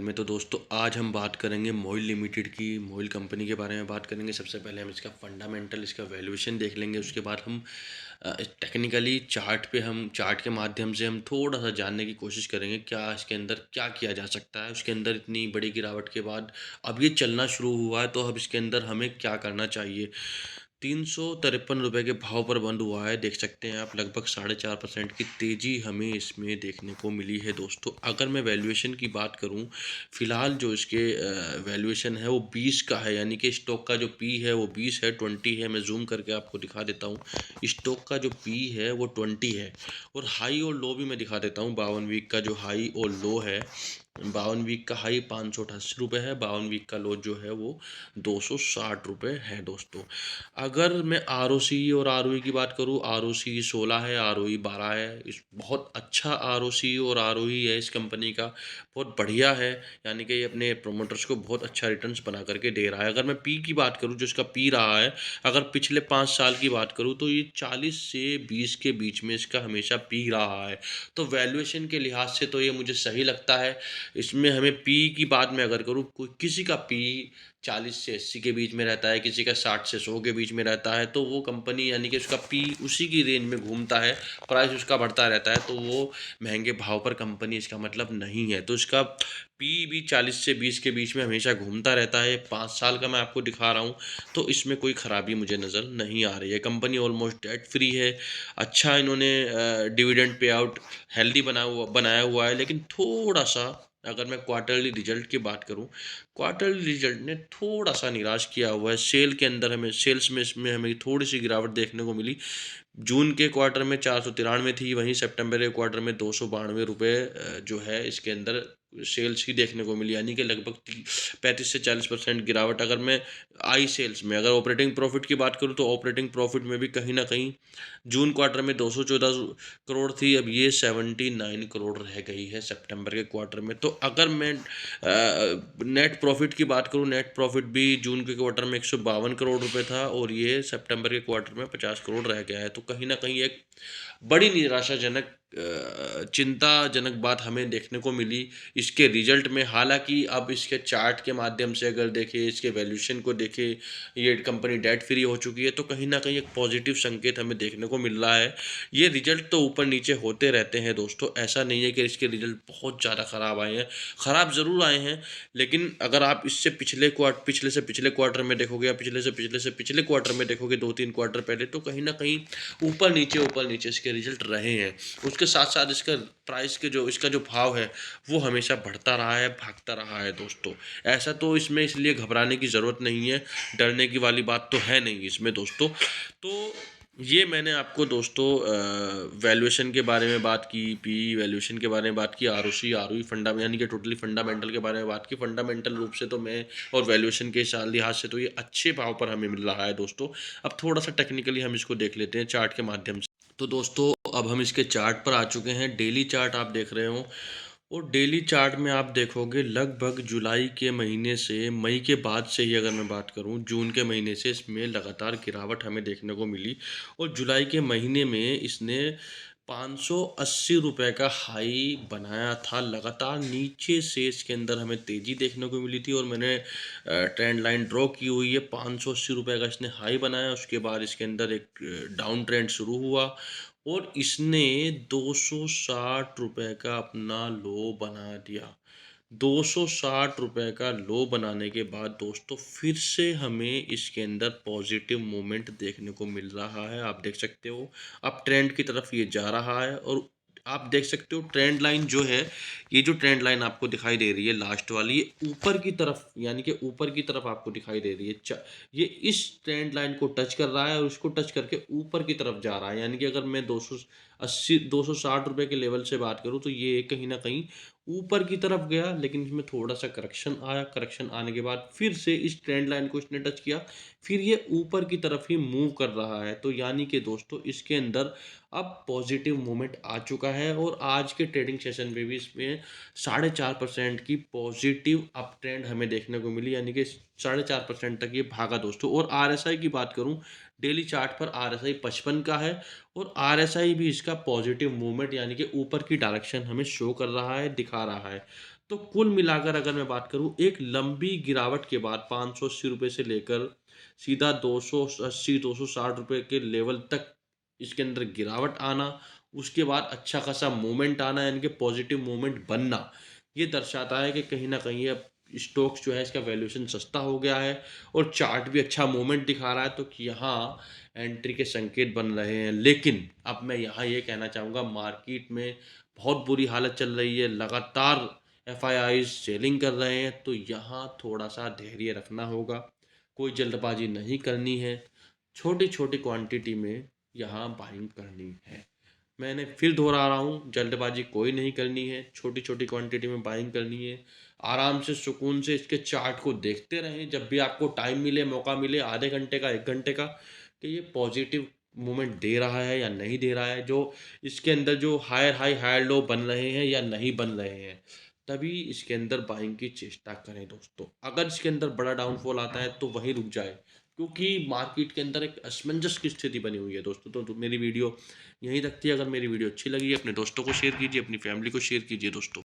में तो दोस्तों आज हम बात करेंगे मोइल लिमिटेड की, मोइल कंपनी के बारे में बात करेंगे। सबसे पहले हम इसका फंडामेंटल, इसका वैल्यूएशन देख लेंगे। उसके बाद हम टेक्निकली चार्ट पे, हम चार्ट के माध्यम से हम थोड़ा सा जानने की कोशिश करेंगे क्या इसके अंदर क्या किया जा सकता है। उसके अंदर इतनी बड़ी गिरावट के बाद अब ये चलना शुरू हुआ है, तो अब इसके अंदर हमें क्या करना चाहिए। 353 रुपये के भाव पर बंद हुआ है। देख सकते हैं आप, लगभग 4.5% की तेज़ी हमें इसमें देखने को मिली है दोस्तों। अगर मैं वैल्यूएशन की बात करूं, फ़िलहाल जो इसके वैल्यूएशन है वो 20 का है, यानी कि स्टॉक का जो पी है वो 20 है, 20 है। मैं जूम करके आपको दिखा देता हूं। स्टॉक का जो पी है वो 20 है। और हाई और लो भी मैं दिखा देता हूं। 52 वीक का जो हाई और लो है, 52 वीक का हाई 588 रुपये है, 52 वीक का लो जो है वो 260 रुपये है दोस्तों। अगर मैं आर और आर की बात करूँ, आर 16 है, आर 12 है। इस बहुत अच्छा आर और आर है इस कंपनी का, बहुत बढ़िया है। यानी कि ये अपने प्रोमोटर्स को बहुत अच्छा रिटर्न्स बना करके दे रहा है। अगर मैं पी की बात करूँ, जो इसका पी रहा है, अगर पिछले 5 साल की बात करूँ तो ये 40 से 20 के बीच में इसका हमेशा पी रहा है। तो वैल्यूएशन के लिहाज से तो ये मुझे सही लगता है। इसमें हमें पी की बात मैं अगर करूँ, कोई किसी का पी 40 से 80 के बीच में रहता है, किसी का 60 से 100 के बीच में रहता है, तो वो कंपनी, यानी कि उसका पी उसी की रेंज में घूमता है, प्राइस उसका बढ़ता रहता है, तो वो महंगे भाव पर कंपनी इसका मतलब नहीं है। तो इसका पी भी 40 से 20 के बीच में हमेशा घूमता रहता है। 5 साल का मैं आपको दिखा रहा हूँ, तो इसमें कोई ख़राबी मुझे नज़र नहीं आ रही है। कंपनी ऑलमोस्ट डेट फ्री है। अच्छा इन्होंने डिविडेंड पे आउट हेल्दी बनाया हुआ है। लेकिन थोड़ा सा, अगर मैं क्वार्टरली रिजल्ट की बात करूं, क्वार्टरली रिजल्ट ने थोड़ा सा निराश किया हुआ है। सेल के अंदर हमें, सेल्स में इसमें हमें थोड़ी सी गिरावट देखने को मिली। जून के क्वार्टर में 493 थी, वहीं सितंबर के क्वार्टर में 292 रुपये जो है इसके अंदर सेल्स ही देखने को मिली, यानी कि लगभग 35 से 40% गिरावट। अगर मैं आई सेल्स में, अगर ऑपरेटिंग प्रॉफिट की बात करूं, तो ऑपरेटिंग प्रॉफिट में भी कहीं ना कहीं जून क्वार्टर में 214 करोड़ थी, अब ये 79 करोड़ रह गई है सितंबर के क्वार्टर में। तो अगर मैं नेट प्रॉफिट की बात करूं, नेट प्रॉफिट भी जून के क्वार्टर में 152 करोड़ रुपए था, और ये सितंबर के क्वार्टर में 50 करोड़ रह गया है। तो कहीं ना कहीं एक बड़ी निराशाजनक, चिंताजनक बात हमें देखने को मिली इसके रिजल्ट में। हालांकि अब इसके चार्ट के माध्यम से अगर देखें, इसके वैल्यूएशन को देखें, ये कंपनी डेट फ्री हो चुकी है, तो कहीं ना कहीं एक पॉजिटिव संकेत हमें देखने को मिल रहा है। ये रिजल्ट तो ऊपर नीचे होते रहते हैं दोस्तों, ऐसा नहीं है कि इसके रिजल्ट बहुत ज़्यादा ख़राब आए हैं। ख़राब ज़रूर आए हैं, लेकिन अगर आप इससे पिछले से पिछले क्वार्टर में देखोगे, या पिछले से पिछले क्वार्टर में देखोगे, 2-3 क्वार्टर पहले, तो कहीं ना कहीं ऊपर नीचे इसके रिजल्ट रहे हैं। उसके साथ साथ इसका प्राइस के जो, इसका जो भाव है वो हमेशा बढ़ता रहा है, भागता रहा है दोस्तों। ऐसा तो इसमें इसलिए घबराने की ज़रूरत नहीं है, डरने की वाली बात तो है नहीं इसमें दोस्तों। तो ये मैंने आपको दोस्तों वैल्यूएशन के बारे में बात की, पी वैल्यूएशन के बारे में बात की, आर ओ फंडा, यानी कि टोटली फंडामेंटल के बारे में बात की। फंडामेंटल रूप से तो मैं, और वैल्यूएशन के लिहाज से तो ये अच्छे भाव पर हमें मिल रहा है दोस्तों। अब थोड़ा सा टेक्निकली हम इसको देख लेते हैं चार्ट के माध्यम से। तो दोस्तों अब हम इसके चार्ट पर आ चुके हैं। डेली चार्ट आप देख रहे हो, और डेली चार्ट में आप देखोगे लगभग जुलाई के महीने से, मई के बाद से ही अगर मैं बात करूं, जून के महीने से इसमें लगातार गिरावट हमें देखने को मिली। और जुलाई के महीने में इसने 580 रुपये का हाई बनाया था। लगातार नीचे से इसके अंदर हमें तेज़ी देखने को मिली थी, और मैंने ट्रेंड लाइन ड्रॉ की हुई है। 580 रुपये का इसने हाई बनाया, उसके बाद इसके अंदर एक डाउन ट्रेंड शुरू हुआ, और इसने 260 रुपये का अपना लो बना दिया। 260 रुपये का लो बनाने के बाद दोस्तों फिर से हमें इसके अंदर पॉजिटिव मूवमेंट देखने को मिल रहा है। आप देख सकते हो, अब ट्रेंड की तरफ ये जा रहा है। और आप देख सकते हो ट्रेंड लाइन जो है, ये जो ट्रेंड लाइन आपको दिखाई दे रही है लास्ट वाली, ये ऊपर की तरफ, यानी कि ऊपर की तरफ आपको दिखाई दे रही है। ये इस ट्रेंड लाइन को टच कर रहा है, और उसको टच करके ऊपर की तरफ जा रहा है। यानी कि अगर मैं 260 के लेवल से बात करूं, तो ये कहीं ना कहीं ऊपर की तरफ गया, लेकिन इसमें थोड़ा सा करेक्शन आया। करेक्शन आने के बाद फिर से इस ट्रेंड लाइन को इसने टच किया, फिर ये ऊपर की तरफ ही मूव कर रहा है। तो यानी कि दोस्तों इसके अंदर अब पॉजिटिव मूवमेंट आ चुका है, और आज के ट्रेडिंग सेशन में भी इसमें 4.5% की पॉजिटिव अप ट्रेंड हमें देखने को मिली, यानी कि 4.5% तक ये भागा दोस्तों। और आरएसआई की बात करूं, डेली चार्ट पर आरएसआई 55 का है, और आरएसआई भी इसका पॉजिटिव मूवमेंट, यानी कि ऊपर की डायरेक्शन हमें शो कर रहा है, दिखा रहा है। तो कुल मिलाकर अगर मैं बात करूँ, एक लंबी गिरावट के बाद ₹580 से लेकर सीधा ₹280-260 के लेवल तक इसके अंदर गिरावट आना, उसके बाद अच्छा खासा मूवमेंट आना, यानी कि पॉजिटिव मूवमेंट बनना, ये दर्शाता है कि कहीं न कहीं अब स्टॉक्स जो है इसका वैल्यूएशन सस्ता हो गया है और चार्ट भी अच्छा मूवमेंट दिखा रहा है, तो कि यहाँ एंट्री के संकेत बन रहे हैं। लेकिन अब मैं यहाँ ये कहना चाहूँगा, मार्केट में बहुत बुरी हालत चल रही है, लगातार एफआईआईज़ सेलिंग कर रहे हैं, तो यहाँ थोड़ा-सा धैर्य रखना होगा, कोई जल्दबाज़ी नहीं करनी है, छोटी-छोटी क्वांटिटी में यहाँ बाइंग करनी है। मैंने फिर दोहरा रहा हूँ, जल्दबाज़ी कोई नहीं करनी है, छोटी-छोटी क्वांटिटी में बाइंग करनी है। आराम से, सुकून से इसके चार्ट को देखते रहें, जब भी आपको टाइम मिले, मौका मिले, आधे घंटे का, 1 घंटे का, कि ये पॉज़िटिव मूवमेंट दे रहा है या नहीं दे रहा है, जो इसके अंदर जो हायर हाई, हायर लो बन रहे हैं या नहीं बन रहे हैं। तभी इसके अंदर बाइंग की चेष्टा करें दोस्तों। अगर इसके अंदर बड़ा डाउनफॉल आता है तो वहीं रुक जाएँ, क्योंकि मार्केट के अंदर एक असमंजस की स्थिति बनी हुई है दोस्तों। तो मेरी वीडियो यहीं तक थी। अगर मेरी वीडियो अच्छी लगी, अपने दोस्तों को शेयर कीजिए, अपनी फैमिली को शेयर कीजिए दोस्तों।